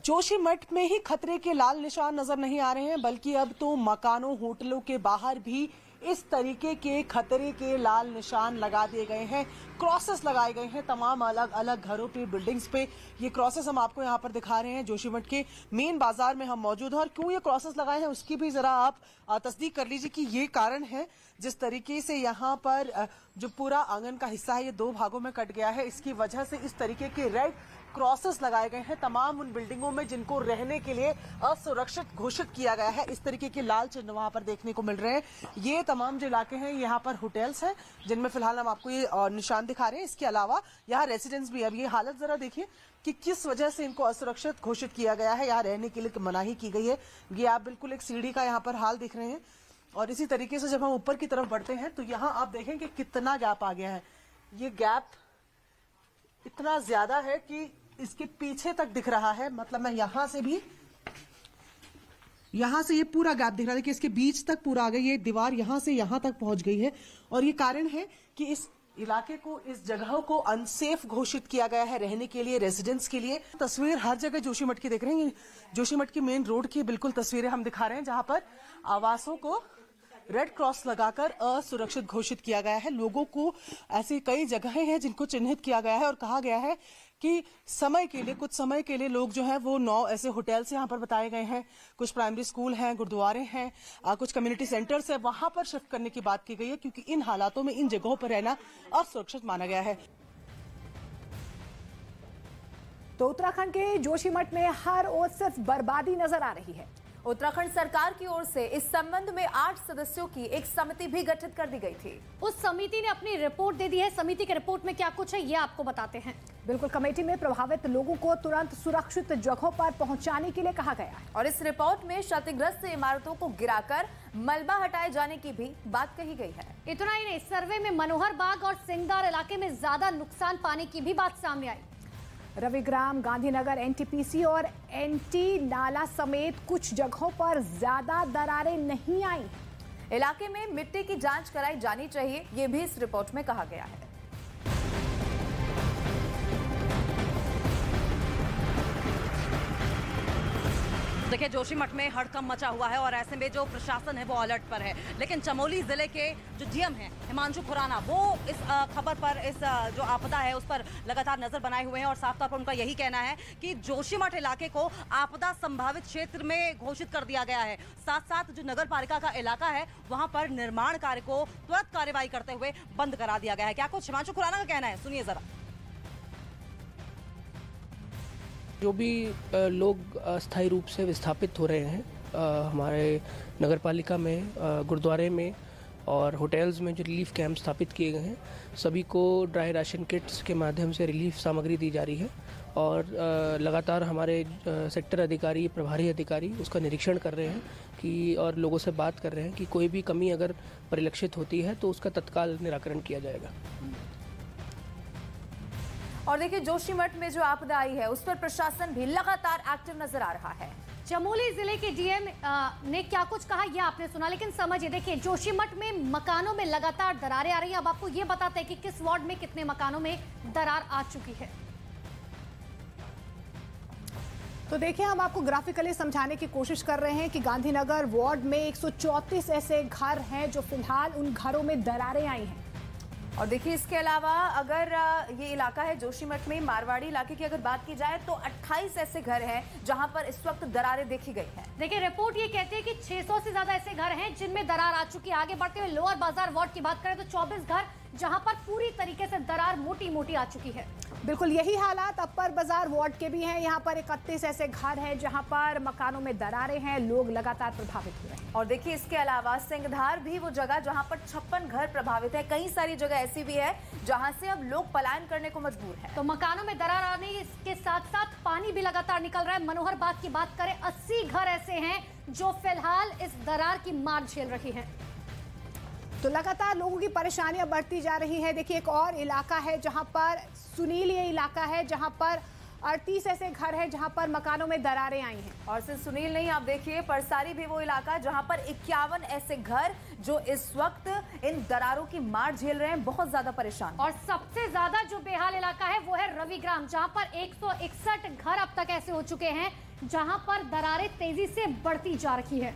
जोशीमठ में ही खतरे के लाल निशान नजर नहीं आ रहे हैं, बल्कि अब तो मकानों, होटलों के बाहर भी इस तरीके के खतरे के लाल निशान लगा दिए गए हैं। क्रॉसेस लगाए गए हैं तमाम अलग अलग घरों पे, बिल्डिंग्स पे। ये क्रॉसेस हम आपको यहाँ पर दिखा रहे हैं। जोशीमठ के मेन बाजार में हम मौजूद हैं और क्यों ये क्रॉसेस लगाए हैं उसकी भी जरा आप तस्दीक कर लीजिए कि ये कारण है। जिस तरीके से यहाँ पर जो पूरा आंगन का हिस्सा है ये दो भागों में कट गया है, इसकी वजह से इस तरीके के रेड क्रॉसेस लगाए गए हैं तमाम उन बिल्डिंगों में जिनको रहने के लिए असुरक्षित घोषित किया गया है। इस तरीके के लाल चिन्ह वहां पर देखने को मिल रहे हैं। ये तमाम जो इलाके हैं यहाँ पर होटल्स हैं जिनमें फिलहाल हम आपको ये निशान दिखा रहे हैं। इसके अलावा यहाँ रेसिडेंस भी। अब ये हालत जरा देखिए कि किस वजह से इनको असुरक्षित घोषित किया गया है, यहाँ रहने के लिए मनाही की गई है। ये आप बिल्कुल एक सीढ़ी का यहाँ पर हाल दिख रहे हैं। और इसी तरीके से जब हम ऊपर की तरफ बढ़ते हैं तो यहाँ आप देखें कि कितना गैप आ गया है। ये गैप इतना ज्यादा है कि इसके पीछे तक दिख रहा है। मतलब मैं यहां से ये पूरा गैप दिख रहा है कि इसके बीच तक पूरा आ गई। ये दीवार यहां से यहां तक पहुंच गई है और ये कारण है कि इस इलाके को, इस जगह को अनसेफ घोषित किया गया है रहने के लिए, रेजिडेंट्स के लिए। तस्वीर हर जगह जोशीमठ की देख रहे हैं। जोशीमठ की मेन रोड की बिल्कुल तस्वीरें हम दिखा रहे हैं जहां पर आवासों को रेड क्रॉस लगाकर असुरक्षित घोषित किया गया है। लोगों को ऐसी कई जगहें हैं जिनको चिन्हित किया गया है और कहा गया है कि समय के लिए, कुछ समय के लिए लोग जो है वो 9 ऐसे होटल्स यहाँ पर बताए गए हैं। कुछ प्राइमरी स्कूल हैं, गुरुद्वारे हैं, कुछ कम्युनिटी सेंटर्स है, वहां पर शिफ्ट करने की बात की गई है क्योंकि इन हालातों में इन जगहों पर रहना असुरक्षित माना गया है। तो उत्तराखंड के जोशीमठ में हर ओर सिर्फ बर्बादी नजर आ रही है। उत्तराखंड सरकार की ओर से इस संबंध में 8 सदस्यों की एक समिति भी गठित कर दी गई थी। उस समिति ने अपनी रिपोर्ट दे दी है। समिति की रिपोर्ट में क्या कुछ है ये आपको बताते हैं। बिल्कुल, कमेटी में प्रभावित लोगों को तुरंत सुरक्षित जगहों पर पहुंचाने के लिए कहा गया है और इस रिपोर्ट में क्षतिग्रस्त इमारतों को गिराकर मलबा हटाए जाने की भी बात कही गई है। इतना ही नहीं, सर्वे में मनोहर बाग और सिंगदार इलाके में ज्यादा नुकसान पाने की भी बात सामने आई। रविग्राम, गांधीनगर, एनटीपीसी और एनटी नाला समेत कुछ जगहों पर ज्यादा दरारें नहीं आई। इलाके में मिट्टी की जांच कराई जानी चाहिए, ये भी इस रिपोर्ट में कहा गया है। देखिए, जोशीमठ में हड़कंप मचा हुआ है और ऐसे में जो प्रशासन है वो अलर्ट पर है। लेकिन चमोली जिले के जो डीएम हैं हिमांशु खुराना, वो इस खबर पर, इस जो आपदा है उस पर लगातार नजर बनाए हुए हैं और साफ तौर पर उनका यही कहना है कि जोशीमठ इलाके को आपदा संभावित क्षेत्र में घोषित कर दिया गया है। साथ साथ जो नगर पालिका का इलाका है वहां पर निर्माण कार्य को त्वरित कार्रवाई करते हुए बंद करा दिया गया है। क्या कुछ हिमांशु खुराना का कहना है, सुनिए जरा। जो भी लोग अस्थायी रूप से विस्थापित हो रहे हैं हमारे नगर पालिका में, गुरुद्वारे में और होटल्स में जो रिलीफ कैंप स्थापित किए गए हैं, सभी को ड्राई राशन किट्स के माध्यम से रिलीफ सामग्री दी जा रही है और लगातार हमारे सेक्टर अधिकारी, प्रभारी अधिकारी उसका निरीक्षण कर रहे हैं कि और लोगों से बात कर रहे हैं कि कोई भी कमी अगर परिलक्षित होती है तो उसका तत्काल निराकरण किया जाएगा। और देखिए, जोशीमठ में जो आपदा आई है उस पर प्रशासन भी लगातार एक्टिव नजर आ रहा है। चमोली जिले के डीएम ने क्या कुछ कहा ये आपने सुना, लेकिन समझिए, देखिए जोशीमठ में मकानों में लगातार दरारें आ रही हैं। अब आपको ये बताते हैं कि किस वार्ड में कितने मकानों में दरार आ चुकी है। तो देखिए, हम आपको ग्राफिकली समझाने की कोशिश कर रहे हैं कि गांधीनगर वार्ड में 134 ऐसे घर हैं जो फिलहाल उन घरों में दरारें आई हैं। और देखिए, इसके अलावा अगर ये इलाका है जोशीमठ में, मारवाड़ी इलाके की अगर बात की जाए तो 28 ऐसे घर हैं जहां पर इस वक्त दरारें देखी गई हैं। देखिए, रिपोर्ट ये कहती है कि 600 से ज्यादा ऐसे घर हैं जिनमें दरार आ चुकी है। आगे बढ़ते हुए लोअर बाजार वार्ड की बात करें तो 24 घर जहां पर पूरी तरीके से दरार मोटी मोटी आ चुकी है। बिल्कुल यही हालात अपर बाजार वार्ड के भी हैं। यहाँ पर 31 ऐसे घर हैं जहां पर मकानों में दरारें हैं, लोग लगातार प्रभावित हुए हैं। और देखिए, इसके अलावा सिंगधार भी वो जगह जहां पर 56 घर प्रभावित है। कई सारी जगह ऐसी भी है जहां से अब लोग पलायन करने को मजबूर हैं। तो मकानों में दरार आने के साथ साथ पानी भी लगातार निकल रहा है। मनोहर बाग की बात करें, 80 घर ऐसे हैं जो फिलहाल इस दरार की मार झेल रही हैं। तो लगातार लोगों की परेशानियां बढ़ती जा रही हैं। देखिए, एक और इलाका है जहां पर सुनील, ये इलाका है जहां पर 38 ऐसे घर हैं जहां पर मकानों में दरारें आई हैं। और सिर्फ सुनील नहीं, आप देखिए परसारी भी वो इलाका जहां पर 51 ऐसे घर जो इस वक्त इन दरारों की मार झेल रहे हैं, बहुत ज्यादा परेशान। और सबसे ज्यादा जो बेहाल इलाका है वो है रविग्राम, जहां पर 161 घर अब तक ऐसे हो चुके हैं जहां पर दरारें तेजी से बढ़ती जा रही है।